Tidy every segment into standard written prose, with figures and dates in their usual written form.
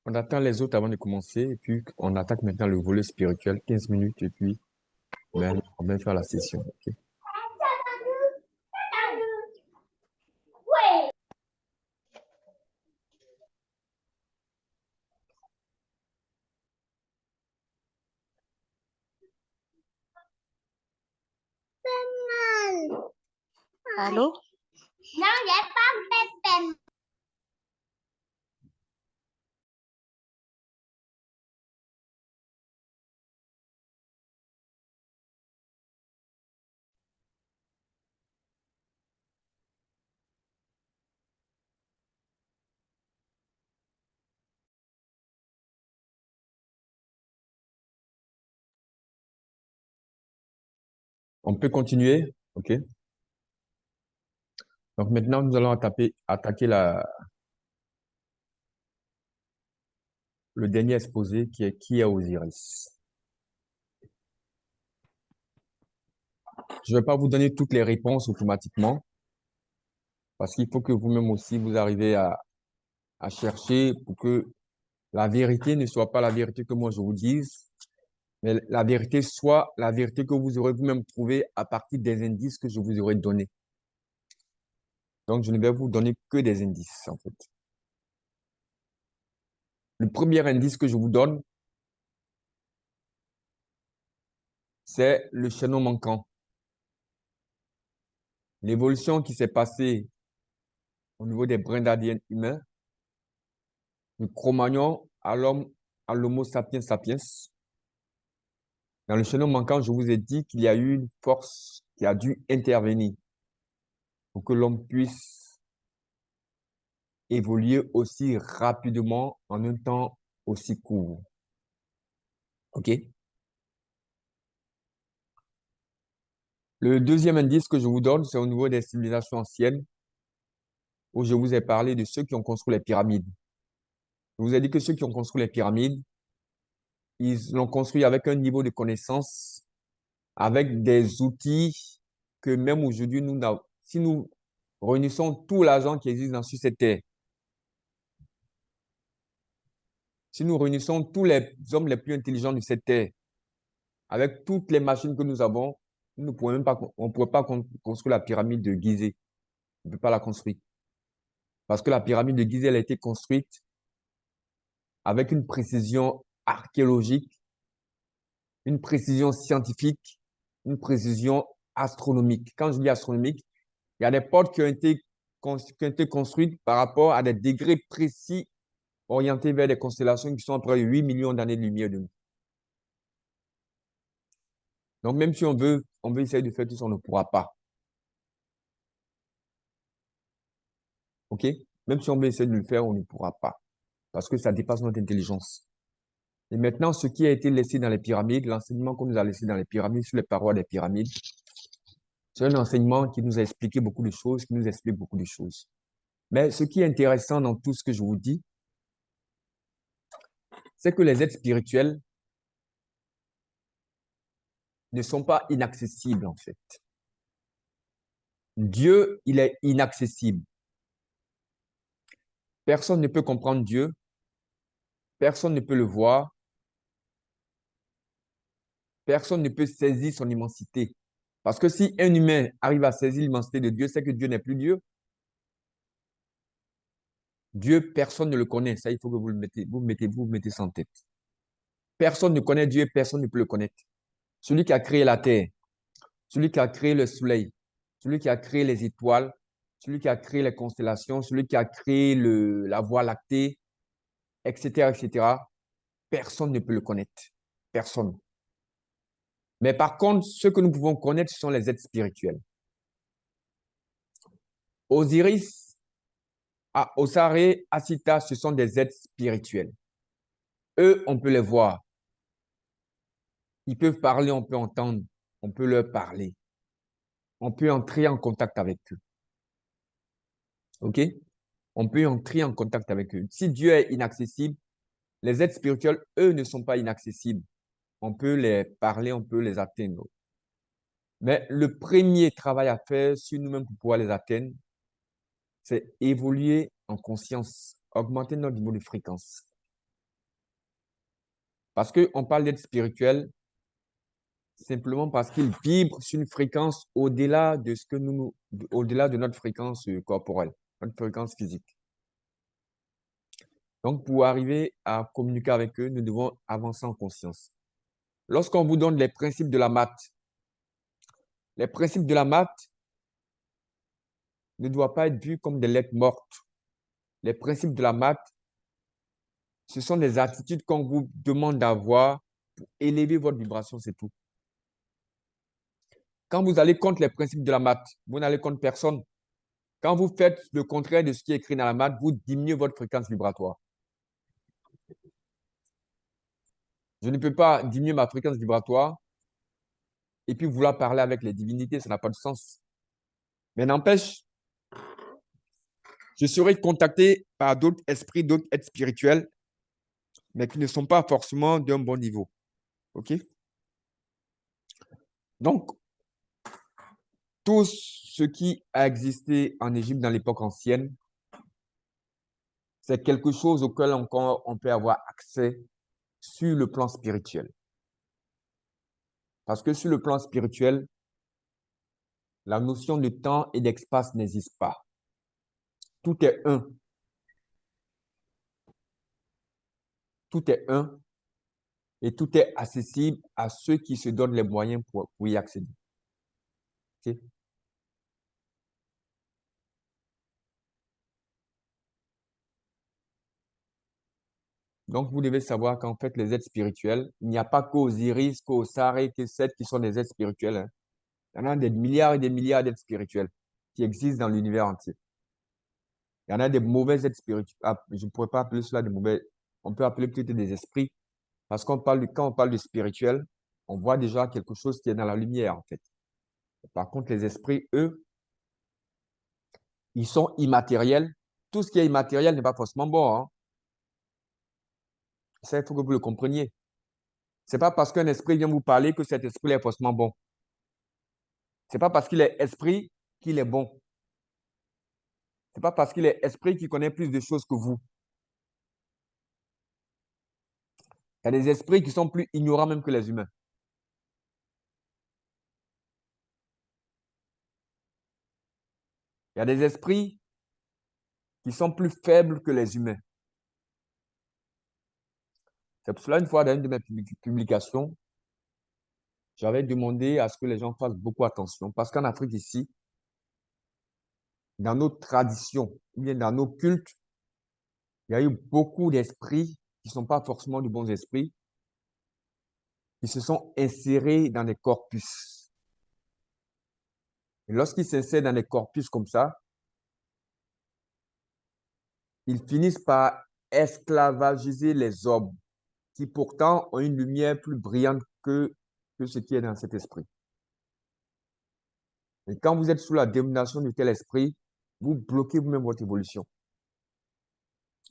On attend les autres avant de commencer et puis on attaque maintenant le volet spirituel, 15 minutes et puis on va faire la session. Ok. Allô? Non, il n'y a pas de peine. On peut continuer? Ok. Donc maintenant, nous allons attaquer le dernier exposé qui est Osiris. Je ne vais pas vous donner toutes les réponses automatiquement parce qu'il faut que vous-même aussi vous arrivez à chercher pour que la vérité ne soit pas la vérité que moi je vous dise, mais la vérité soit la vérité que vous aurez vous-même trouvée à partir des indices que je vous aurai donnés. Donc, je ne vais vous donner que des indices, en fait. Le premier indice que je vous donne, c'est le chaînon manquant. L'évolution qui s'est passée au niveau des brins d'ADN humains, du Cro-Magnon à l'homme, à l'Homo sapiens sapiens. Dans le chaînon manquant, je vous ai dit qu'il y a eu une force qui a dû intervenir pour que l'homme puisse évoluer aussi rapidement en un temps aussi court. OK? Le deuxième indice que je vous donne, c'est au niveau des civilisations anciennes, où je vous ai parlé de ceux qui ont construit les pyramides. Je vous ai dit que ceux qui ont construit les pyramides, ils l'ont construit avec un niveau de connaissance, avec des outils que même aujourd'hui, si nous réunissons tout l'argent qui existe sur cette terre, si nous réunissons tous les hommes les plus intelligents de cette terre, avec toutes les machines que nous avons, nous ne pourrons même pas, on ne pourrait pas construire la pyramide de Gizeh. On ne peut pas la construire. Parce que la pyramide de Gizeh, elle a été construite avec une précision archéologique, une précision scientifique, une précision astronomique. Quand je dis astronomique, il y a des portes qui ont été construites par rapport à des degrés précis orientés vers des constellations qui sont à près de 8 millions d'années de lumière de nous. Donc, même si on veut essayer de faire tout ça, on ne pourra pas. OK? Même si on veut essayer de le faire, on ne pourra pas. Parce que ça dépasse notre intelligence. Et maintenant, ce qui a été laissé dans les pyramides, l'enseignement qu'on nous a laissé dans les pyramides, sur les parois des pyramides, c'est un enseignement qui nous a expliqué beaucoup de choses, qui nous explique beaucoup de choses. Mais ce qui est intéressant dans tout ce que je vous dis, c'est que les êtres spirituels ne sont pas inaccessibles, en fait. Dieu, il est inaccessible. Personne ne peut comprendre Dieu. Personne ne peut le voir. Personne ne peut saisir son immensité. Parce que si un humain arrive à saisir l'immensité de Dieu, c'est que Dieu n'est plus Dieu. Dieu, personne ne le connaît. Ça, il faut que vous mettez ça en tête. Personne ne connaît Dieu, personne ne peut le connaître. Celui qui a créé la terre, celui qui a créé le soleil, celui qui a créé les étoiles, celui qui a créé les constellations, celui qui a créé la Voie lactée, etc., etc., personne ne peut le connaître. Personne. Mais par contre, ce que nous pouvons connaître, ce sont les êtres spirituels. Osiris, Osare, Asita, ce sont des êtres spirituels. Eux, on peut les voir. Ils peuvent parler, on peut entendre, on peut leur parler. On peut entrer en contact avec eux. OK? On peut entrer en contact avec eux. Si Dieu est inaccessible, les êtres spirituels, eux, ne sont pas inaccessibles. On peut les parler, on peut les atteindre. Mais le premier travail à faire sur nous-mêmes pour pouvoir les atteindre, c'est évoluer en conscience, augmenter notre niveau de fréquence. Parce qu'on parle d'être spirituel simplement parce qu'il vibre sur une fréquence au-delà de ce que au-delà de notre fréquence corporelle, notre fréquence physique. Donc, pour arriver à communiquer avec eux, nous devons avancer en conscience. Lorsqu'on vous donne les principes de la maths, les principes de la maths ne doivent pas être vus comme des lettres mortes. Les principes de la maths, ce sont des attitudes qu'on vous demande d'avoir pour élever votre vibration, c'est tout. Quand vous allez contre les principes de la maths, vous n'allez contre personne. Quand vous faites le contraire de ce qui est écrit dans la maths, vous diminuez votre fréquence vibratoire. Je ne peux pas diminuer ma fréquence vibratoire et puis vouloir parler avec les divinités, ça n'a pas de sens. Mais n'empêche, je serai contacté par d'autres esprits, d'autres êtres spirituels, mais qui ne sont pas forcément d'un bon niveau. OK? Donc, tout ce qui a existé en Égypte dans l'époque ancienne, c'est quelque chose auquel encore on peut avoir accès sur le plan spirituel. Parce que sur le plan spirituel, la notion de temps et d'espace n'existe pas. Tout est un. Tout est un et tout est accessible à ceux qui se donnent les moyens pour y accéder. Okay? Donc, vous devez savoir qu'en fait, les êtres spirituels, il n'y a pas qu'Osiris, qu'Osar, que Seth qui sont des êtres spirituels. Hein. Il y en a des milliards et des milliards d'êtres spirituels qui existent dans l'univers entier. Il y en a des mauvais êtres spirituels. Ah, je ne pourrais pas appeler cela des mauvais. On peut appeler plutôt des esprits. Parce quand on parle de spirituel, on voit déjà quelque chose qui est dans la lumière, en fait. Par contre, les esprits, eux, ils sont immatériels. Tout ce qui est immatériel n'est pas forcément bon. Hein. Ça, il faut que vous le compreniez. C'est pas parce qu'un esprit vient vous parler que cet esprit est forcément bon. C'est pas parce qu'il est esprit qu'il est bon. C'est pas parce qu'il est esprit qu'il connaît plus de choses que vous. Il y a des esprits qui sont plus ignorants même que les humains. Il y a des esprits qui sont plus faibles que les humains. C'est pour cela, une fois dans une de mes publications, j'avais demandé à ce que les gens fassent beaucoup attention. Parce qu'en Afrique ici, dans nos traditions, ou bien dans nos cultes, il y a eu beaucoup d'esprits qui ne sont pas forcément de bons esprits, qui se sont insérés dans des corpus. Et lorsqu'ils s'insèrent dans des corpus comme ça, ils finissent par esclavagiser les hommes qui pourtant ont une lumière plus brillante que ce qui est dans cet esprit. Et quand vous êtes sous la domination de tel esprit, vous bloquez vous-même votre évolution.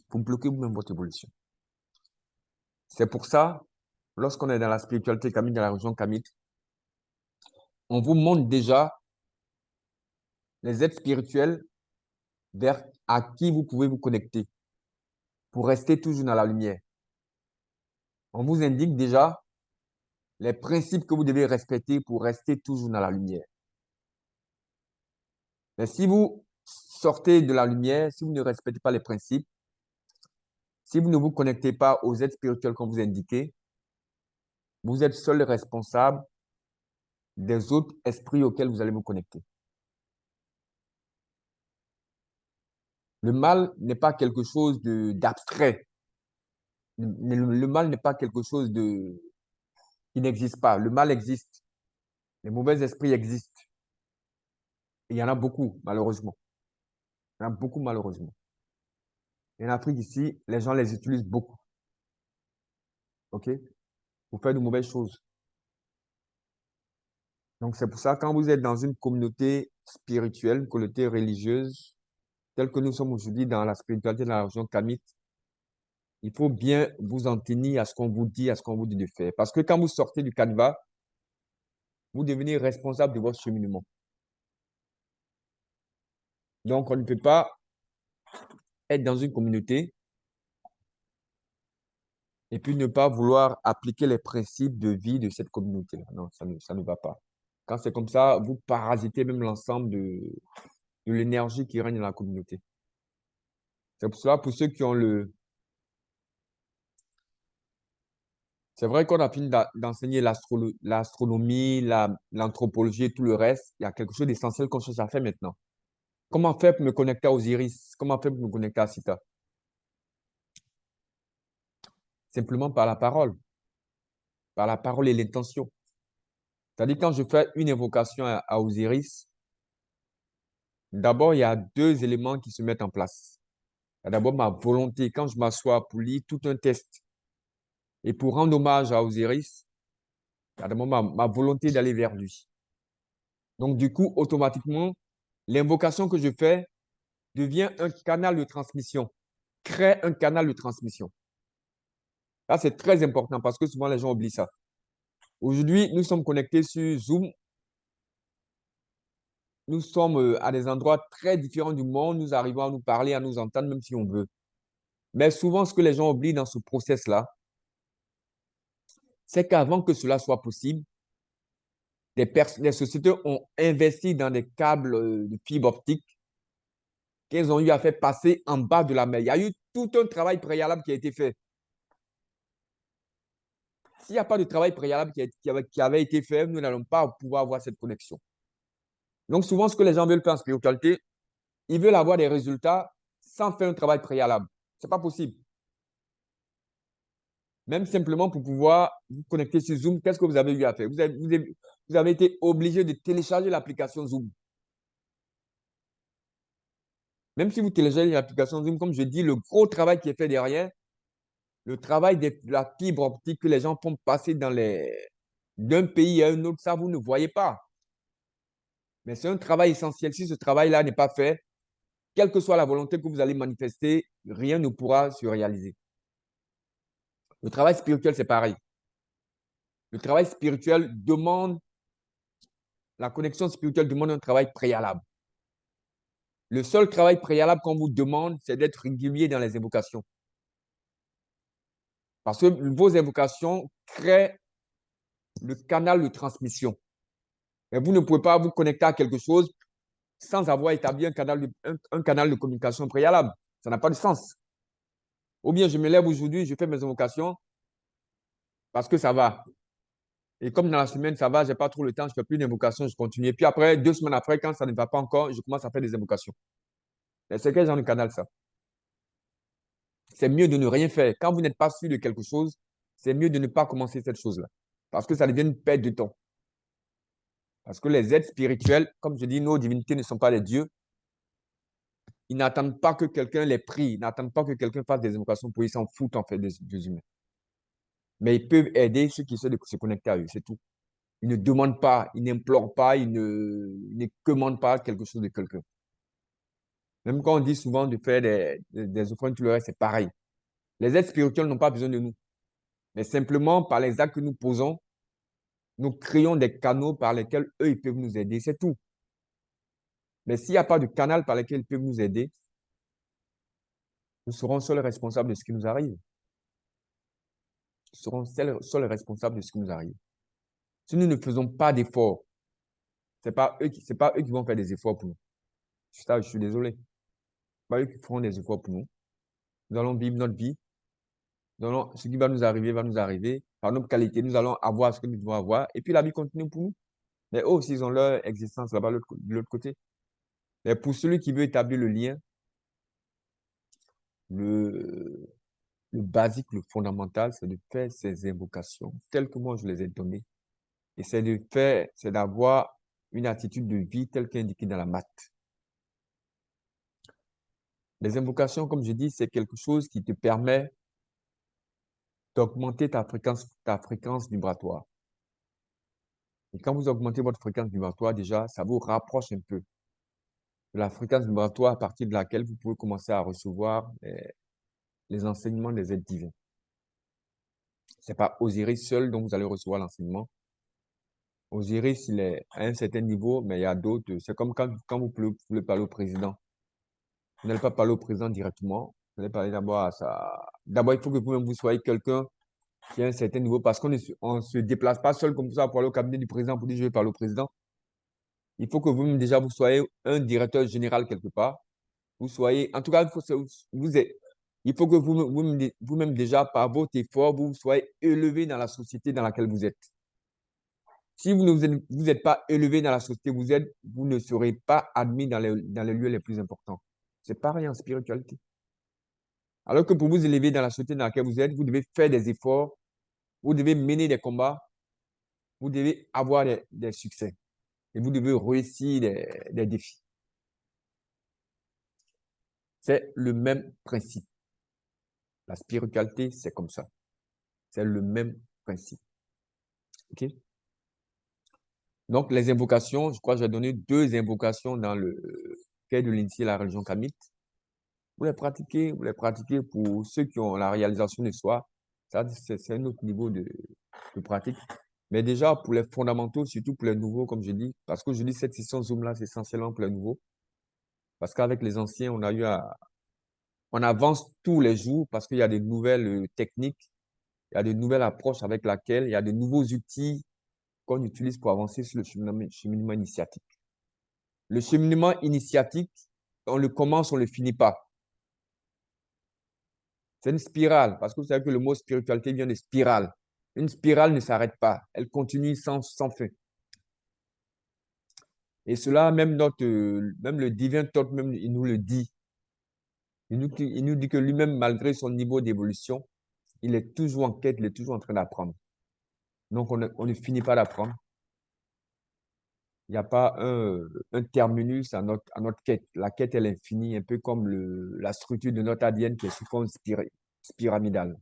Vous bloquez vous-même votre évolution. C'est pour ça, lorsqu'on est dans la spiritualité kamite, dans la région kamite, on vous montre déjà les êtres spirituels vers à qui vous pouvez vous connecter pour rester toujours dans la lumière. On vous indique déjà les principes que vous devez respecter pour rester toujours dans la lumière. Mais si vous sortez de la lumière, si vous ne respectez pas les principes, si vous ne vous connectez pas aux êtres spirituels qu'on vous indiquez, vous êtes seul responsable des autres esprits auxquels vous allez vous connecter. Le mal n'est pas quelque chose d'abstrait. Le mal n'est pas quelque chose qui n'existe pas. Le mal existe. Les mauvais esprits existent. Et il y en a beaucoup, malheureusement. Il y en a beaucoup, malheureusement. Et en Afrique, ici, les gens les utilisent beaucoup. OK? Pour faire de mauvaises choses. Donc, c'est pour ça, quand vous êtes dans une communauté spirituelle, une communauté religieuse, telle que nous sommes aujourd'hui dans la spiritualité de la région kamite, il faut bien vous en tenir à ce qu'on vous dit, à ce qu'on vous dit de faire. Parce que quand vous sortez du canevas, vous devenez responsable de votre cheminement. Donc, on ne peut pas être dans une communauté et puis ne pas vouloir appliquer les principes de vie de cette communauté-là. Non, ça ne va pas. Quand c'est comme ça, vous parasitez même l'ensemble de l'énergie qui règne dans la communauté. C'est pour cela, pour ceux qui ont C'est vrai qu'on a fini d'enseigner l'astronomie, l'anthropologie et tout le reste. Il y a quelque chose d'essentiel qu'on cherche à faire maintenant. Comment faire pour me connecter à Osiris? Comment faire pour me connecter à Sita? Simplement par la parole et l'intention. C'est-à-dire, quand je fais une évocation à Osiris, d'abord, il y a deux éléments qui se mettent en place. Il y a d'abord ma volonté. Quand je m'assois pour lire tout un test et pour rendre hommage à Osiris, il y a d'abord ma volonté d'aller vers lui. Donc, du coup, automatiquement, l'invocation que je fais devient un canal de transmission, crée un canal de transmission. Là, c'est très important parce que souvent, les gens oublient ça. Aujourd'hui, nous sommes connectés sur Zoom. Nous sommes à des endroits très différents du monde. Nous arrivons à nous parler, à nous entendre, même si on veut. Mais souvent, ce que les gens oublient dans ce process-là, c'est qu'avant que cela soit possible, des sociétés ont investi dans des câbles de fibre optique qu'ils ont eu à faire passer en bas de la mer. Il y a eu tout un travail préalable qui a été fait. S'il n'y a pas de travail préalable qui avait été fait, nous n'allons pas pouvoir avoir cette connexion. Donc, souvent, ce que les gens veulent faire en spiritualité, ils veulent avoir des résultats sans faire un travail préalable. Ce n'est pas possible. Même simplement pour pouvoir vous connecter sur Zoom, qu'est-ce que vous avez eu à faire? Vous avez été obligé de télécharger l'application Zoom. Même si vous téléchargez l'application Zoom, comme je dis, le gros travail qui est fait derrière, le travail de la fibre optique que les gens font passer d'un pays à un autre, ça, vous ne voyez pas. Mais c'est un travail essentiel. Si ce travail-là n'est pas fait, quelle que soit la volonté que vous allez manifester, rien ne pourra se réaliser. Le travail spirituel, c'est pareil. Le travail spirituel demande, la connexion spirituelle demande un travail préalable. Le seul travail préalable qu'on vous demande, c'est d'être régulier dans les invocations. Parce que vos invocations créent le canal de transmission. Mais vous ne pouvez pas vous connecter à quelque chose sans avoir établi un canal de communication préalable. Ça n'a pas de sens. Ou bien je me lève aujourd'hui, je fais mes invocations parce que ça va. Et comme dans la semaine, ça va, je n'ai pas trop le temps, je ne fais plus d'invocations, je continue. Et puis après, 2 semaines après, quand ça ne va pas encore, je commence à faire des invocations. C'est quel genre de canal ça? C'est mieux de ne rien faire. Quand vous n'êtes pas sûr de quelque chose, c'est mieux de ne pas commencer cette chose-là. Parce que ça devient une perte de temps. Parce que les êtres spirituels, comme je dis, nos divinités ne sont pas des dieux. Ils n'attendent pas que quelqu'un les prie. Ils n'attendent pas que quelqu'un fasse des invocations pour eux. Ils s'en foutent en fait des humains. Mais ils peuvent aider ceux qui essaient de se connecter à eux. C'est tout. Ils ne demandent pas, ils n'implorent pas, ils ne commandent pas quelque chose de quelqu'un. Même quand on dit souvent de faire des offrandes, tout le reste, c'est pareil. Les êtres spirituels n'ont pas besoin de nous. Mais simplement, par les actes que nous posons, nous créons des canaux par lesquels eux, ils peuvent nous aider. C'est tout. Mais s'il n'y a pas de canal par lequel ils peuvent nous aider, nous serons seuls responsables de ce qui nous arrive. Nous serons seuls responsables de ce qui nous arrive. Si nous ne faisons pas d'efforts, c'est pas eux qui vont faire des efforts pour nous. Ça, je suis désolé. C'est pas eux qui feront des efforts pour nous. Nous allons vivre notre vie. Ce qui va nous arriver. Par notre qualité, nous allons avoir ce que nous devons avoir. Et puis la vie continue pour nous. Mais eux aussi, ils ont leur existence là-bas de l'autre côté. Mais pour celui qui veut établir le lien, le, le basique, le fondamental, c'est de faire ces invocations telles que moi je les ai données. Et c'est d'avoir une attitude de vie telle qu'indiquée dans la maths. Les invocations, comme je dis, c'est quelque chose qui te permet d'augmenter ta fréquence vibratoire. Et quand vous augmentez votre fréquence vibratoire, déjà, ça vous rapproche un peu de la fréquence vibratoire à partir de laquelle vous pouvez commencer à recevoir les enseignements des êtres divins. C'est pas Osiris seul dont vous allez recevoir l'enseignement. Osiris, il est à un certain niveau, mais il y a d'autres. C'est comme quand vous voulez parler au président. Vous n'allez pas parler au président directement. Vous allez parler d'abord à ça. D'abord, il faut que vous-même vous soyez quelqu'un qui a un certain niveau, parce qu'on ne se déplace pas seul comme ça pour aller au cabinet du président pour dire je vais parler au président. Il faut que vous-même déjà, vous soyez un directeur général quelque part. Vous soyez, en tout cas, il faut que vous-même déjà, par votre effort, vous soyez élevé dans la société dans laquelle vous êtes. Si vous êtes pas élevé dans la société où vous êtes, vous ne serez pas admis dans les lieux les plus importants. C'est pareil en spiritualité. Alors que pour vous élever dans la société dans laquelle vous êtes, vous devez faire des efforts, vous devez mener des combats, vous devez avoir des succès et vous devez réussir des défis. C'est le même principe. La spiritualité, c'est comme ça. C'est le même principe. OK? Donc, les invocations, je crois que j'ai donné 2 invocations dans le quai de l'initie la religion kamite. Vous les pratiquez pour ceux qui ont la réalisation de soi. Ça, c'est un autre niveau de pratique. Mais déjà, pour les fondamentaux, surtout pour les nouveaux, comme je dis, parce que je dis cette session Zoom-là, c'est essentiellement pour les nouveaux. Parce qu'avec les anciens, on avance tous les jours parce qu'il y a des nouvelles techniques, il y a de nouvelles approches avec lesquelles, il y a de nouveaux outils qu'on utilise pour avancer sur le cheminement initiatique. Le cheminement initiatique, on le commence, on ne le finit pas. C'est une spirale, parce que vous savez que le mot spiritualité vient de spirale. Une spirale ne s'arrête pas, elle continue sans fin. Et cela, même le divin Thoth, même, il nous le dit. Il nous dit que lui-même, malgré son niveau d'évolution, il est toujours en quête, il est toujours en train d'apprendre. Donc, on ne finit pas d'apprendre. Il n'y a pas un terminus à notre quête. La quête, elle est infinie, un peu comme la structure de notre ADN qui est sous forme pyramidale.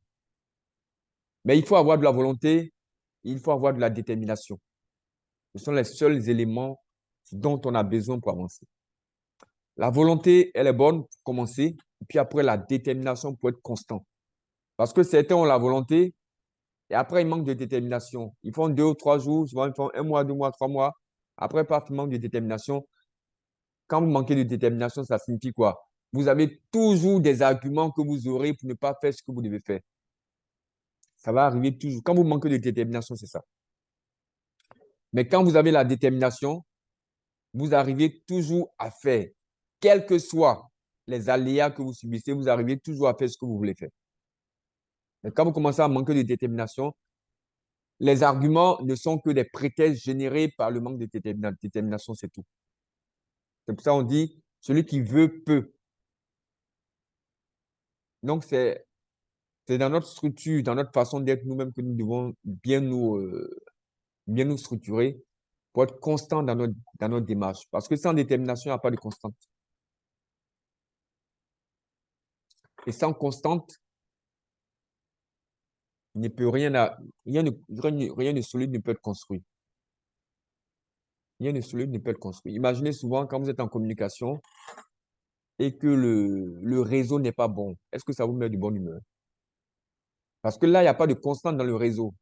Mais il faut avoir de la volonté, il faut avoir de la détermination. Ce sont les seuls éléments dont on a besoin pour avancer. La volonté, elle est bonne pour commencer, et puis après la détermination pour être constant. Parce que certains ont la volonté, et après ils manquent de détermination. Ils font 2 ou 3 jours, souvent ils font 1 mois, 2 mois, 3 mois. Après, paf, ils manquent de détermination. Quand vous manquez de détermination, ça signifie quoi? Vous avez toujours des arguments que vous aurez pour ne pas faire ce que vous devez faire. Ça va arriver toujours. Quand vous manquez de détermination, c'est ça. Mais quand vous avez la détermination, vous arrivez toujours à faire. Quels que soient les aléas que vous subissez, vous arrivez toujours à faire ce que vous voulez faire. Mais quand vous commencez à manquer de détermination, les arguments ne sont que des prétextes générés par le manque de détermination, c'est tout. C'est pour ça qu'on dit, celui qui veut peut. Donc, c'est dans notre structure, dans notre façon d'être nous-mêmes que nous devons bien nous structurer pour être constant dans notre démarche. Parce que sans détermination, il n'y a pas de constante. Et sans constante, il ne peut rien de solide ne peut être construit. Rien de solide ne peut être construit. Imaginez souvent quand vous êtes en communication et que le réseau n'est pas bon. Est-ce que ça vous met du bon humeur? Parce que là, il n'y a pas de constante dans le réseau.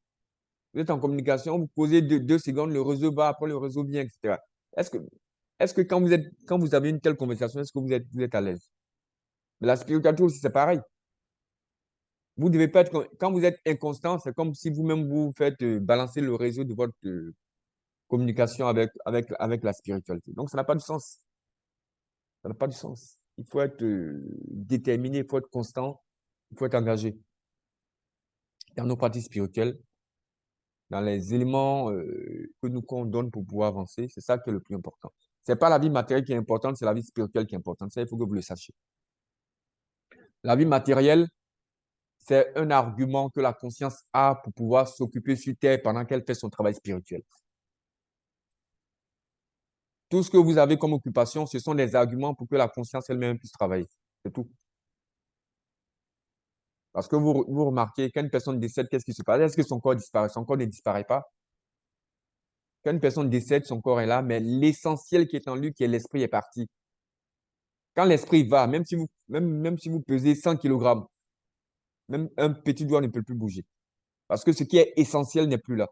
Vous êtes en communication, vous posez 2 secondes, le réseau va, après le réseau vient, etc. Est-ce que, quand vous avez une telle conversation, est-ce que vous êtes à l'aise? Mais la spiritualité aussi, c'est pareil. Vous devez pas être, quand vous êtes inconstant, c'est comme si vous-même vous faites balancer le réseau de votre communication avec la spiritualité. Donc, ça n'a pas de sens. Ça n'a pas de sens. Il faut être déterminé, il faut être constant, il faut être engagé dans nos pratiques spirituelles, dans les éléments que nous qu'on donne pour pouvoir avancer. C'est ça qui est le plus important. C'est pas la vie matérielle qui est importante, c'est la vie spirituelle qui est importante. Ça, il faut que vous le sachiez. La vie matérielle, c'est un argument que la conscience a pour pouvoir s'occuper sur Terre pendant qu'elle fait son travail spirituel. Tout ce que vous avez comme occupation, ce sont des arguments pour que la conscience elle-même puisse travailler. C'est tout. Parce que vous remarquez, quand une personne décède, qu'est-ce qui se passe? Est-ce que son corps disparaît? Son corps ne disparaît pas. Quand une personne décède, son corps est là, mais l'essentiel qui est en lui, qui est l'esprit, est parti. Quand l'esprit va, même si vous pesez 100 kg, même un petit doigt ne peut plus bouger. Parce que ce qui est essentiel n'est plus là.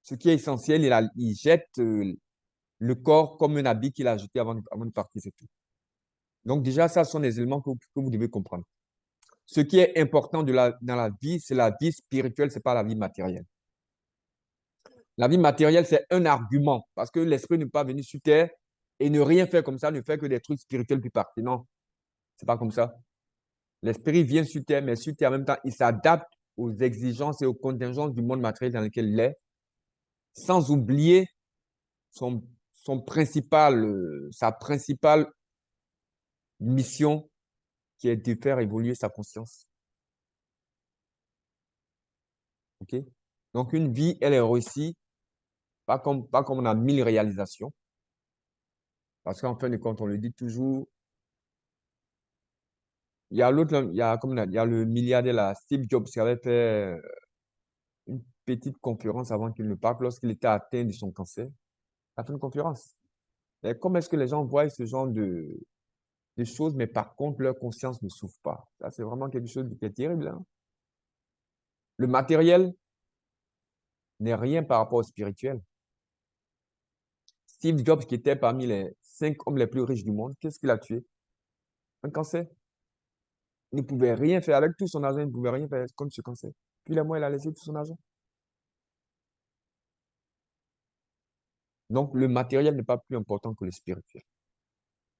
Ce qui est essentiel, il jette le corps comme un habit qu'il a jeté avant de partir, c'est tout. Donc déjà, ça ce sont des éléments que vous devez comprendre. ce qui est important dans la vie, c'est la vie spirituelle, c'est pas la vie matérielle. La vie matérielle, c'est un argument parce que l'esprit n'est pas venu sur terre et ne rien faire comme ça, ne fait que des trucs spirituels plus partis. Non, c'est pas comme ça. L'esprit vient sur terre, mais sur terre en même temps, il s'adapte aux exigences et aux contingences du monde matériel dans lequel il est, sans oublier son sa principale mission qui est de faire évoluer sa conscience. OK? Donc, une vie, elle est réussie, pas comme on a 1000 réalisations. Parce qu'en fin de compte, on le dit toujours, il y a l'autre, il y a le milliardaire là, Steve Jobs, qui avait fait une petite conférence avant qu'il ne parte lorsqu'il était atteint de son cancer. Il a fait une conférence. Mais comment est-ce que les gens voient ce genre de choses, mais par contre, leur conscience ne souffre pas? Ça, c'est vraiment quelque chose qui est terrible, hein. Le matériel n'est rien par rapport au spirituel. Steve Jobs, qui était parmi les 5 hommes les plus riches du monde, qu'est-ce qu'il a tué? Un cancer. Il ne pouvait rien faire avec tout son argent, il ne pouvait rien faire contre ce cancer. Puis il a laissé tout son argent. Donc, le matériel n'est pas plus important que le spirituel.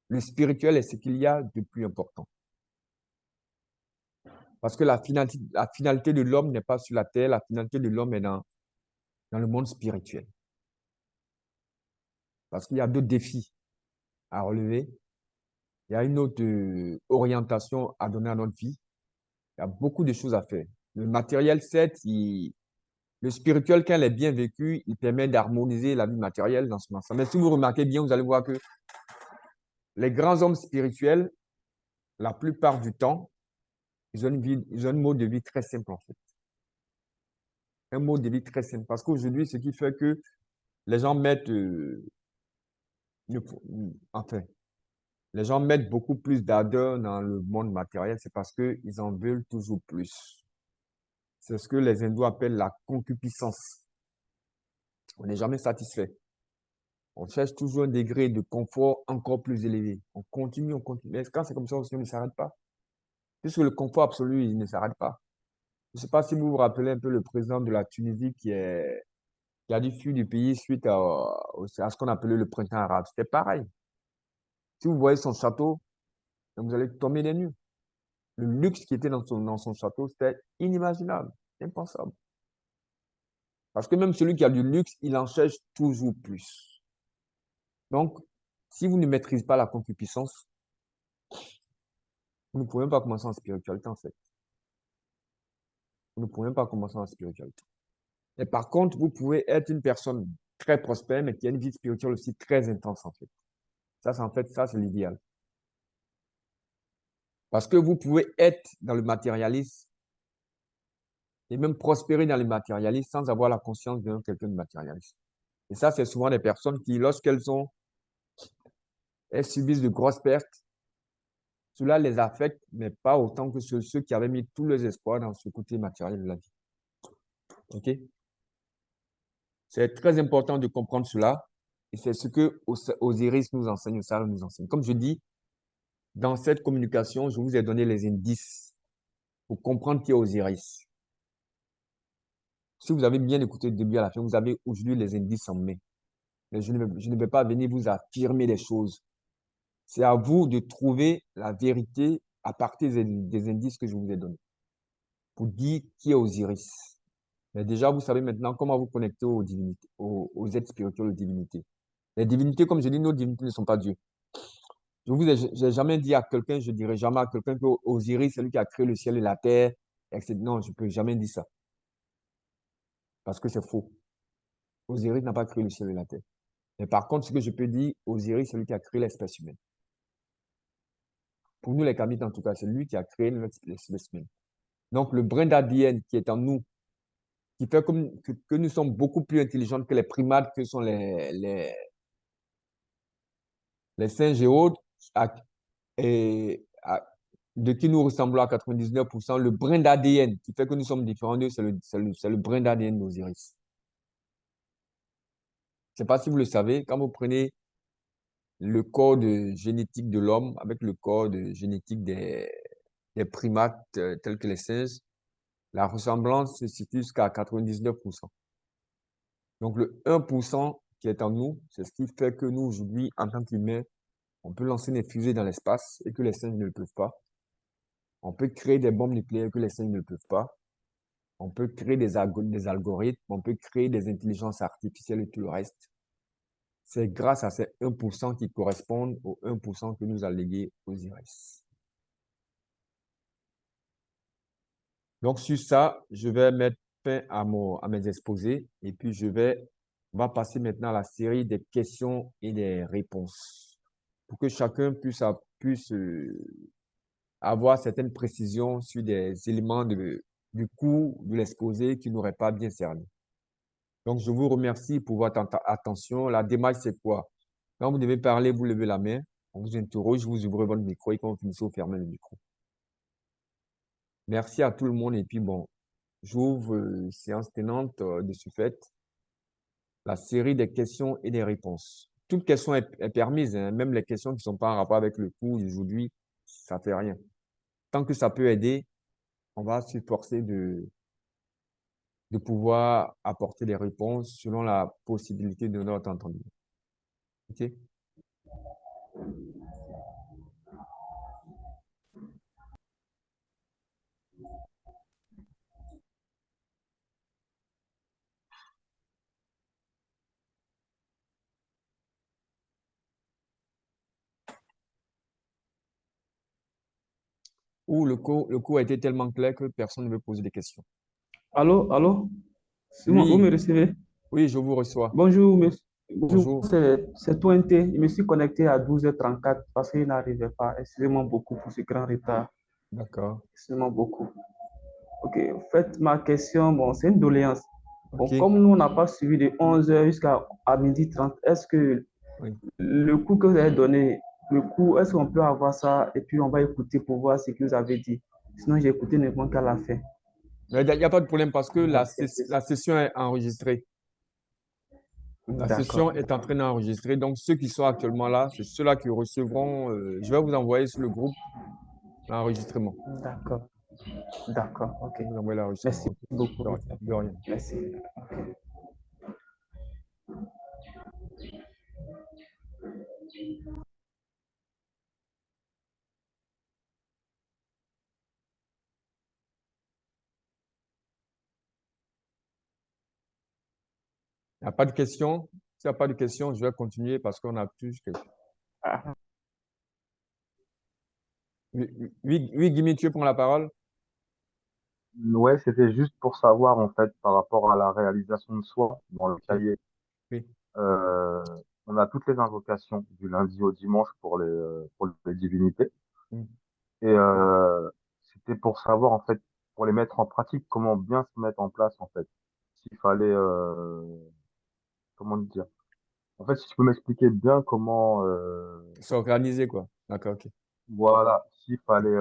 Le spirituel est ce qu'il y a de plus important. Parce que la finalité de l'homme n'est pas sur la terre, la finalité de l'homme est dans le monde spirituel. Parce qu'il y a d'autres défis à relever. Il y a une autre orientation à donner à notre vie. Il y a beaucoup de choses à faire. Le matériel, certes, le spirituel, quand il est bien vécu, il permet d'harmoniser la vie matérielle dans son ensemble. Mais si vous remarquez bien, vous allez voir que les grands hommes spirituels, la plupart du temps, ils ont un mode de vie très simple, en fait. Un mode de vie très simple. Parce qu'aujourd'hui, ce qui fait que les gens mettent, enfin, les gens mettent beaucoup plus d'ardeur dans le monde matériel, c'est parce qu'ils en veulent toujours plus. C'est ce que les hindous appellent la concupiscence. On n'est jamais satisfait. On cherche toujours un degré de confort encore plus élevé. On continue, on continue. Mais quand c'est comme ça, aussi, on ne s'arrête pas. Puisque le confort absolu, il ne s'arrête pas. Je ne sais pas si vous vous rappelez un peu le président de la Tunisie qui a dû fuir du pays suite à ce qu'on appelait le printemps arabe. C'était pareil. Si vous voyez son château, vous allez tomber des nues. Le luxe qui était dans son château, c'était inimaginable, impensable. Parce que même celui qui a du luxe, il en cherche toujours plus. Donc, si vous ne maîtrisez pas la concupiscence, vous ne pouvez même pas commencer en spiritualité, en fait. Vous ne pouvez même pas commencer en spiritualité. Et par contre, vous pouvez être une personne très prospère, mais qui a une vie spirituelle aussi très intense, en fait. Ça, c'est l'idéal. Parce que vous pouvez être dans le matérialisme et même prospérer dans le matérialisme sans avoir la conscience de quelqu'un de matérialiste. Et ça, c'est souvent des personnes qui, elles subissent de grosses pertes, cela les affecte, mais pas autant que ceux qui avaient mis tous leurs espoirs dans ce côté matériel de la vie. OK? C'est très important de comprendre cela. Et c'est ce que Osiris nous enseigne, ça nous enseigne. Comme je dis, dans cette communication, je vous ai donné les indices pour comprendre qui est Osiris. Si vous avez bien écouté du début à la fin, vous avez aujourd'hui les indices en main. Mais je ne vais pas venir vous affirmer les choses. C'est à vous de trouver la vérité à partir des indices que je vous ai donnés pour dire qui est Osiris. Mais déjà, vous savez maintenant comment vous connecter aux divinités, aux êtres spirituels, aux divinités. Les divinités, comme je dis, nos divinités ne sont pas Dieu. J'ai jamais dit à quelqu'un, je dirais jamais à quelqu'un que Osiris, c'est lui qui a créé le ciel et la terre, etc. Non, je peux jamais dire ça. Parce que c'est faux. Osiris n'a pas créé le ciel et la terre. Mais par contre, ce que je peux dire, Osiris, c'est lui qui a créé l'espèce humaine. Pour nous, les Kamites, en tout cas, c'est lui qui a créé l'espèce humaine. Donc, le brin d'ADN qui est en nous, qui fait que nous sommes beaucoup plus intelligents que les primates, que sont les singes et autres, et de qui nous ressemblons à 99%, le brin d'ADN qui fait que nous sommes différents d'eux, c'est le brin d'ADN d'Osiris. Je ne sais pas si vous le savez, quand vous prenez le code génétique de l'homme avec le code génétique des des primates tels que les singes, la ressemblance se situe jusqu'à 99%. Donc, le 1% qui est en nous, c'est ce qui fait que nous, aujourd'hui, en tant qu'humains, on peut lancer des fusées dans l'espace et que les singes ne le peuvent pas. On peut créer des bombes nucléaires que les singes ne le peuvent pas. On peut créer des algorithmes, on peut créer des intelligences artificielles et tout le reste. C'est grâce à ces 1% qui correspondent au 1% que nous a légué Osiris. Donc, sur ça, je vais mettre fin à mes exposés et puis on va passer maintenant à la série des questions et des réponses pour que chacun puisse avoir certaines précisions sur des éléments du cours de l'exposé qui n'auraient pas bien cerné. Donc, je vous remercie pour votre attention. La démarche, c'est quoi? Quand vous devez parler, vous levez la main, on vous interroge, vous ouvrez votre micro et quand vous finissez, vous fermez le micro. Merci à tout le monde et puis bon, j'ouvre séance tenante de ce fait, la série des questions et des réponses. Toute question est permise, hein, même les questions qui ne sont pas en rapport avec le cours d'aujourd'hui, ça ne fait rien. Tant que ça peut aider, on va s'efforcer de pouvoir apporter des réponses selon la possibilité de notre entendement. OK? Ou le cours a été tellement clair que personne ne veut poser des questions. Allô, allô? Vous me Oui, recevez? oui, je vous reçois. Bonjour, monsieur. Bonjour, Bonjour. c'est Tointé. Je me suis connecté à 12h34 parce qu'il n'arrivait pas. Excusez-moi beaucoup pour ce grand retard. D'accord. Excusez-moi beaucoup. OK. En fait, ma question, bon, c'est une doléance. Bon, OK. comme nous, on n'a pas suivi de 11h jusqu'à 12h30, est-ce que Oui. le cours que vous avez donné, le cours, est-ce qu'on peut avoir ça et puis on va écouter pour voir ce que vous avez dit? Sinon, j'ai écouté uniquement qu'à la fin. Mais il n'y a pas de problème parce que Donc, la session est enregistrée. La d'accord. session est en train d'enregistrer. Donc, ceux qui sont actuellement là, c'est ceux-là qui recevront. Je vais vous envoyer sur le groupe l'enregistrement. D'accord. D'accord. OK. Je vais vous envoyer l'enregistrement. Merci OK. beaucoup. De rien. Merci. OK. Il n'y a pas de questions. S'il n'y a pas de questions, je vais continuer parce qu'on a plus que... Ah, Oui, oui, oui, Guimi, tu prends la parole? Ouais, c'était juste pour savoir, en fait, par rapport à la réalisation de soi dans le OK. cahier. Oui. On a toutes les invocations du lundi au dimanche pour les divinités. Mm. Et c'était pour savoir, en fait, pour les mettre en pratique, comment bien se mettre en place, en fait. S'il fallait, comment dire? En fait, si tu peux m'expliquer bien comment, C'est organisé, quoi. D'accord, OK. voilà, s'il fallait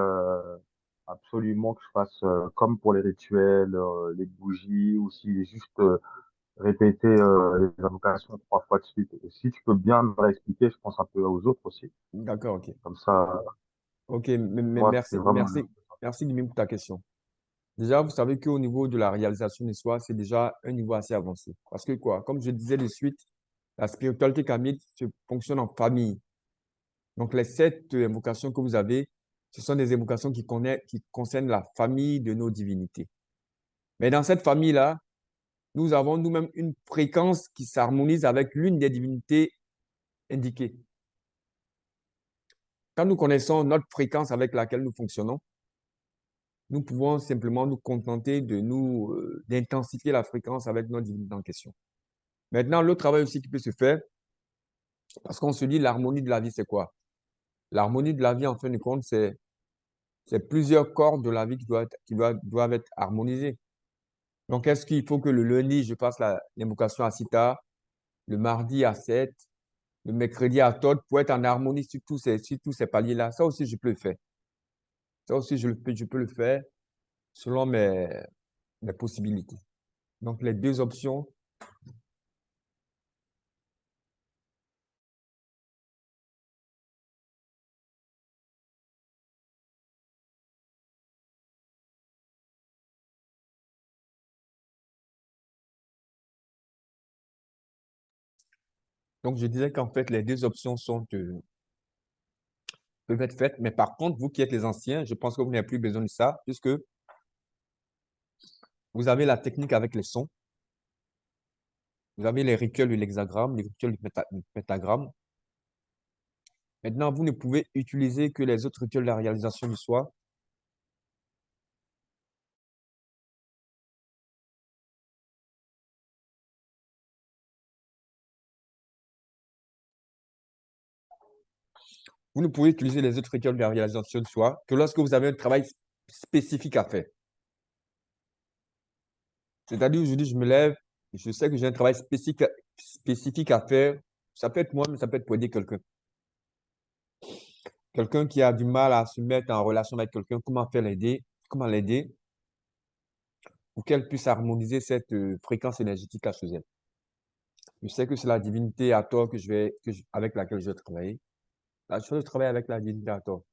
absolument que je fasse comme pour les rituels, les bougies, ou si juste répéter les invocations 3 fois de suite. Et si tu peux bien me réexpliquer, je pense un peu aux autres aussi. D'accord, OK. Comme ça, OK, moi, c'est vraiment le... merci Guimi pour ta question. Déjà, vous savez qu'au niveau de la réalisation de soi, c'est déjà un niveau assez avancé. Parce que quoi, comme je disais de suite, la spiritualité kamite fonctionne en famille. Donc, les 7 invocations que vous avez, ce sont des invocations qui concernent la famille de nos divinités. Mais dans cette famille-là, nous avons nous-mêmes une fréquence qui s'harmonise avec l'une des divinités indiquées. Quand nous connaissons notre fréquence avec laquelle nous fonctionnons, nous pouvons simplement nous contenter d'intensifier la fréquence avec notre divinité en question. Maintenant, le travail aussi qui peut se faire, parce qu'on se dit l'harmonie de la vie, c'est quoi? L'harmonie de la vie, en fin de compte, c'est plusieurs cordes de la vie qui doivent être harmonisées. Donc, est-ce qu'il faut que le lundi, je fasse l'invocation à Sita, le mardi à 7, le mercredi à Todd pour être en harmonie sur tous ces paliers-là? Ça aussi, je peux le faire. Ça aussi, je peux le faire selon mes possibilités. Donc, les deux options Donc, je disais qu'en fait, les deux options peuvent être faites. Mais par contre, vous qui êtes les anciens, je pense que vous n'avez plus besoin de ça, puisque vous avez la technique avec les sons. Vous avez les rituels de l'hexagramme, les rituels du pentagramme. Maintenant, vous ne pouvez utiliser que les autres rituels de la réalisation du soi. Vous ne pouvez utiliser les autres rituels de la réalisation du soi que lorsque vous avez un travail spécifique à faire. C'est-à-dire, aujourd'hui, je me lève, je sais que j'ai un travail spécifique à faire. Ça peut être moi, mais ça peut être pour aider quelqu'un. Quelqu'un qui a du mal à se mettre en relation avec quelqu'un, comment l'aider pour qu'elle puisse harmoniser cette fréquence énergétique à chez elle. Je sais que c'est la divinité à tort avec laquelle je vais travailler. Là, je vais travailler avec la divinité à tort.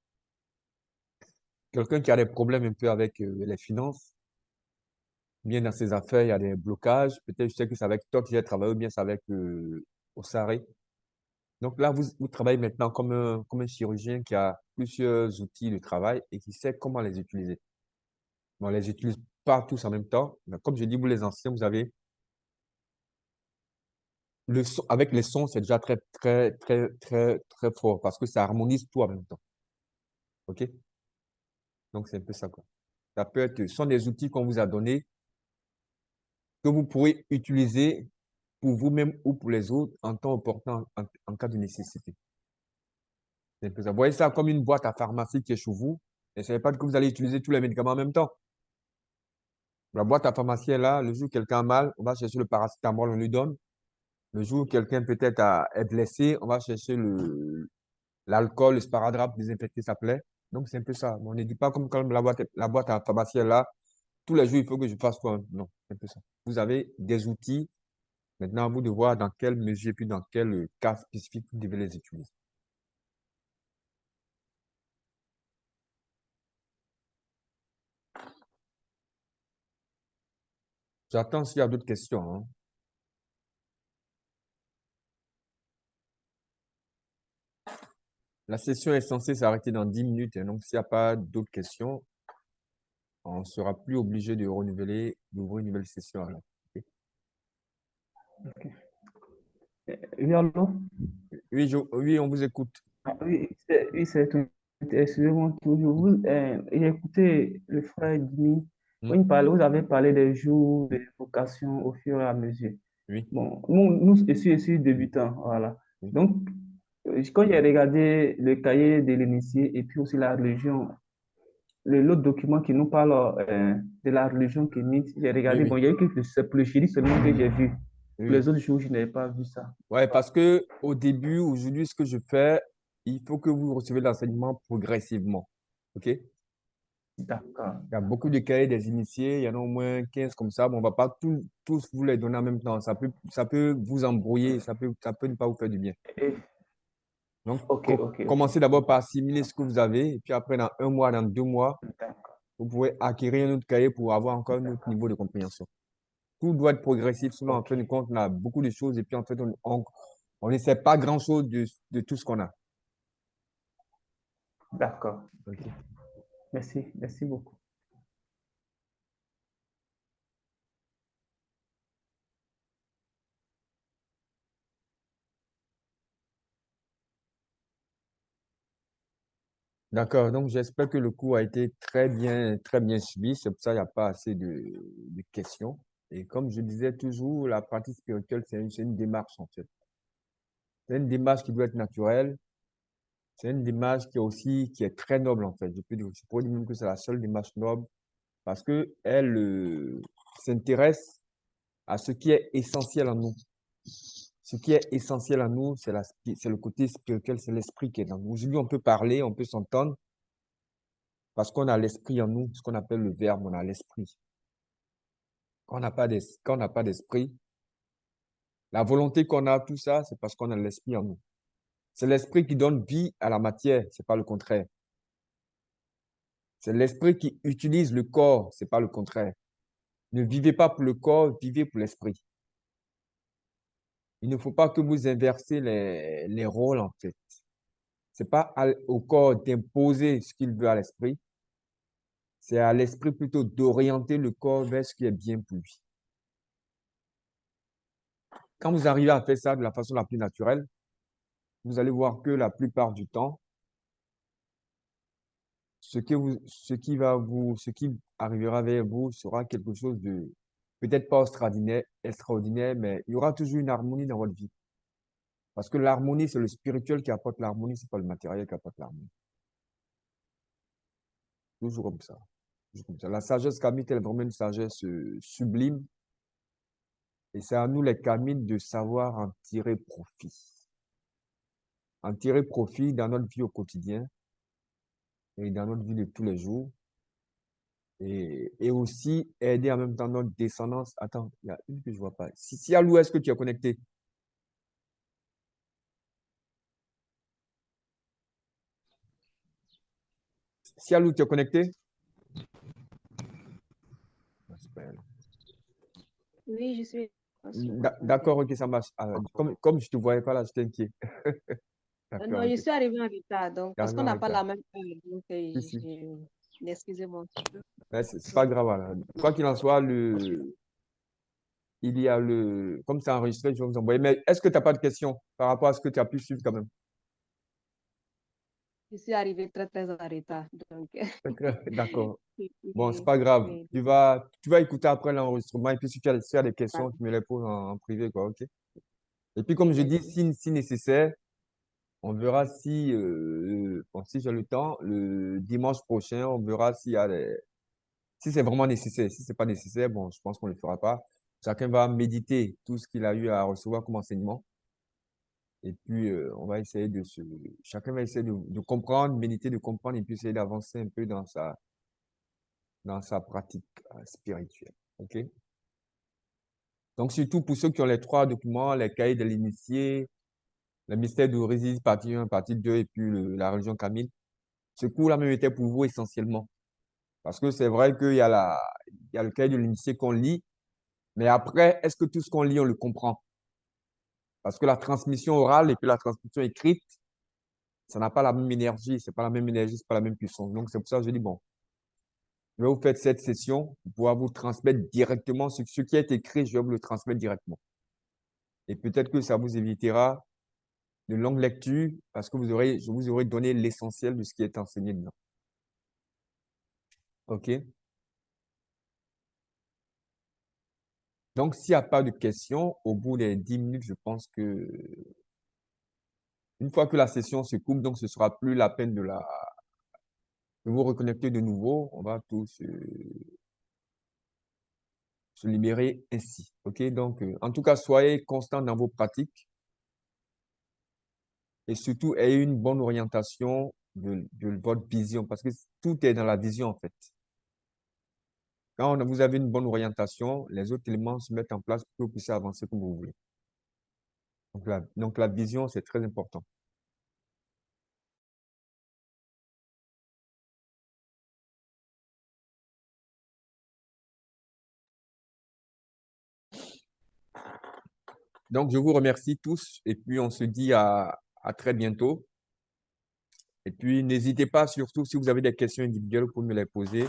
Quelqu'un qui a des problèmes un peu avec les finances, bien dans ses affaires, il y a des blocages. Peut-être je sais que c'est avec toi que j'ai travaillé ou bien c'est avec Osare. Donc là, vous travaillez maintenant comme un chirurgien qui a plusieurs outils de travail et qui sait comment les utiliser. Bon, on les utilise pas tous en même temps. Mais comme je dis, vous les anciens, vous avez le son, avec les sons, c'est déjà très, très, très, très, très fort parce que ça harmonise tout en même temps. OK? Donc, c'est un peu ça, quoi. Ça peut être, ce sont des outils qu'on vous a donnés que vous pourrez utiliser pour vous-même ou pour les autres en temps opportun, en cas de nécessité. C'est un peu ça. Vous voyez ça comme une boîte à pharmacie qui est chez vous. Et ce n'est pas que vous allez utiliser tous les médicaments en même temps. La boîte à pharmacie est là. Le jour où quelqu'un a mal, on va chercher le paracétamol, on lui donne. Le jour où quelqu'un peut-être est blessé, on va chercher l'alcool, le sparadrap, pour désinfecter sa plaie. Donc, c'est un peu ça. On ne dit pas comme la boîte à pharmacie est là. Tous les jours, il faut que je fasse quoi? Non, c'est un peu ça. Vous avez des outils. Maintenant, à vous de voir dans quelle mesure, puis dans quel cas spécifique vous devez les utiliser. J'attends s'il y a d'autres questions, hein. La session est censée s'arrêter dans 10 minutes, hein. Donc, s'il n'y a pas d'autres questions, on ne sera plus obligé de renouveler, d'ouvrir une nouvelle session alors. Ok. Oui, allô? Oui, oui, on vous écoute. Ah, oui, c'est tout. Excusez-moi, toujours. J'ai écouté le frère Dimi. Quand Hmm. il parlait, vous avez parlé des jours de vocation au fur et à mesure. Oui, Bon, nous je suis débutant, voilà. oui, Donc, quand j'ai regardé le cahier de l'initié et puis aussi la religion, l'autre document qui nous parle de la religion kémite, j'ai oui, regardé, oui, bon, il y a eu que c'est pour le jeudi seulement que j'ai vu. oui, Pour les oui. autres jours, je n'avais pas vu ça. Ouais, parce que au début, aujourd'hui, ce que je fais, il faut que vous recevez l'enseignement progressivement. OK? Il D'accord, y a beaucoup d'accord. de cahiers des initiés, il y en a au moins 15 comme ça. Bon, on va pas tous vous les donner en même temps. Ça peut vous embrouiller, ça peut ne pas vous faire du bien. Et- Donc, ok, ok, ok. commencez d'abord par assimiler ce que vous avez, et puis après, dans un mois, dans 2 mois, D'accord. vous pouvez acquérir un autre cahier pour avoir encore un autre niveau de compréhension. Tout doit être progressif, sinon, en Ok, fin de compte, on a beaucoup de choses, et puis en fait, on ne sait pas grand-chose de tout ce qu'on a. d'accord. Ok. OK? Merci, merci beaucoup. D'accord, donc j'espère que le cours a été très bien suivi. C'est pour ça qu'il n'y a pas assez de questions. Et comme je disais toujours, la pratique spirituelle, c'est une démarche en fait. C'est une démarche qui doit être naturelle. C'est une démarche qui est très noble en fait. Je pourrais dire même que c'est la seule démarche noble parce que elle s'intéresse à ce qui est essentiel en nous. Ce qui est essentiel en nous, c'est le côté spirituel, c'est l'esprit qui est dans nous. Aujourd'hui, on peut parler, on peut s'entendre, parce qu'on a l'esprit en nous, ce qu'on appelle le verbe, on a l'esprit. Quand on n'a pas d'esprit, la volonté qu'on a, tout ça, c'est parce qu'on a l'esprit en nous. C'est l'esprit qui donne vie à la matière, c'est pas le contraire. C'est l'esprit qui utilise le corps, c'est pas le contraire. Ne vivez pas pour le corps, vivez pour l'esprit. Il ne faut pas que vous inversez les rôles, en fait. C'est pas au corps d'imposer ce qu'il veut à l'esprit, c'est à l'esprit plutôt d'orienter le corps vers ce qui est bien pour lui. Quand vous arrivez à faire ça de la façon la plus naturelle, vous allez voir que la plupart du temps, ce qui arrivera vers vous sera quelque chose de peut-être pas extraordinaire, mais il y aura toujours une harmonie dans votre vie. Parce que l'harmonie, c'est le spirituel qui apporte l'harmonie, c'est pas le matériel qui apporte l'harmonie. Toujours comme ça. Toujours comme ça. La sagesse kamite, elle est vraiment une sagesse sublime. Et c'est à nous, les kamites, de savoir en tirer profit. En tirer profit dans notre vie au quotidien et dans notre vie de tous les jours. Et aussi aider en même temps notre descendance. Attends, il y a une que je vois pas. Si à Lou, est-ce que tu es connecté? Si à Lou, tu es connecté? Ah, c'est pas elle. Oui, je suis D'accord, ok, ça marche. Comme je te voyais pas là, j'étais inquiet. Non, D'accord, je ok. suis arrivée en retard, donc, parce qu'on D'accord, n'a pas retard. la même heure, donc, Si, si. excusez-moi. Ouais, c'est pas grave, voilà. Quoi qu'il en soit, il y a comme c'est enregistré, je vais vous envoyer. Mais est-ce que tu n'as pas de questions par rapport à ce que tu as pu suivre quand même? Je suis arrivée très, très en retard, donc, D'accord. Bon, c'est oui, pas grave. oui, Tu vas écouter après l'enregistrement et puis si tu as des d'accord, questions, tu me les poses en privé, quoi, ok? Et puis, comme je dis, merci. si nécessaire, on verra si j'ai le temps, le dimanche prochain, on verra si c'est vraiment nécessaire. Si c'est pas nécessaire, bon, je pense qu'on ne le fera pas. Chacun va méditer tout ce qu'il a eu à recevoir comme enseignement. Et puis, chacun va essayer de comprendre, méditer, de comprendre, et puis essayer d'avancer un peu dans sa pratique spirituelle. OK? Donc, surtout pour ceux qui ont les 3 documents, les cahiers de l'initié, le mystère d'Orisis, partie 1, partie 2, et puis la religion Camille, ce cours-là même était pour vous essentiellement. Parce que c'est vrai qu'il y a le cahier de l'initié qu'on lit, mais après, est-ce que tout ce qu'on lit, on le comprend? Parce que la transmission orale et puis la transmission écrite, ça n'a pas la même énergie, c'est pas la même énergie, c'est pas la même puissance. Donc, c'est pour ça que je dis, bon, je vais vous faire cette session pour pouvoir vous transmettre directement ce qui est écrit, je vais vous le transmettre directement. Et peut-être que ça vous évitera de longues lectures parce que je vous aurai donné l'essentiel de ce qui est enseigné dedans. OK? Donc, s'il n'y a pas de questions, au bout des 10 minutes, je pense que une fois que la session se coupe, donc ce sera plus la peine de vous reconnecter de nouveau. On va tous se libérer ainsi. OK? Donc, en tout cas, soyez constant dans vos pratiques et surtout ayez une bonne orientation de votre vision parce que tout est dans la vision, en fait. Quand vous avez une bonne orientation, les autres éléments se mettent en place pour que vous puissiez avancer comme vous voulez. Donc la vision, c'est très important. Donc, je vous remercie tous et puis on se dit à très bientôt. Et puis, n'hésitez pas, surtout si vous avez des questions individuelles, pour me les poser.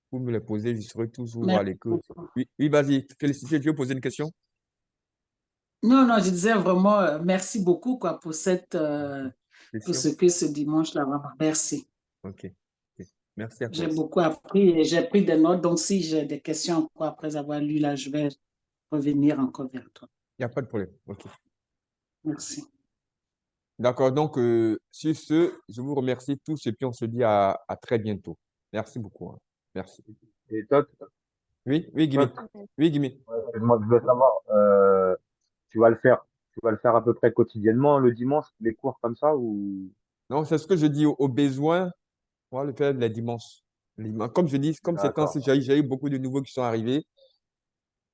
Pour me les poser, je serai toujours à Merci l'écoute. beaucoup. Oui, oui, vas-y, Félicité, tu veux poser une question? Non, non, je disais vraiment merci beaucoup quoi, pour pour Question? ce que ce dimanche-là, vraiment. Merci. OK. OK. Merci à toi J'ai aussi. beaucoup appris et j'ai pris des notes. Donc, si j'ai des questions encore après avoir lu là, je vais revenir encore vers toi. Il n'y a pas de problème. OK. Merci. D'accord. Donc, sur ce, je vous remercie tous et puis on se dit à très bientôt. Merci beaucoup, hein. Merci. Et toi, Oui, oui, Gimi. Oui, Gimi. excuse-moi, je voulais savoir, tu vas le faire, tu vas le faire à peu près quotidiennement le dimanche, les cours comme ça ou? Non, c'est ce que je dis au besoin. On va le faire les dimanches. Comme je dis, comme ces temps-ci, D'accord. j'ai eu beaucoup de nouveaux qui sont arrivés.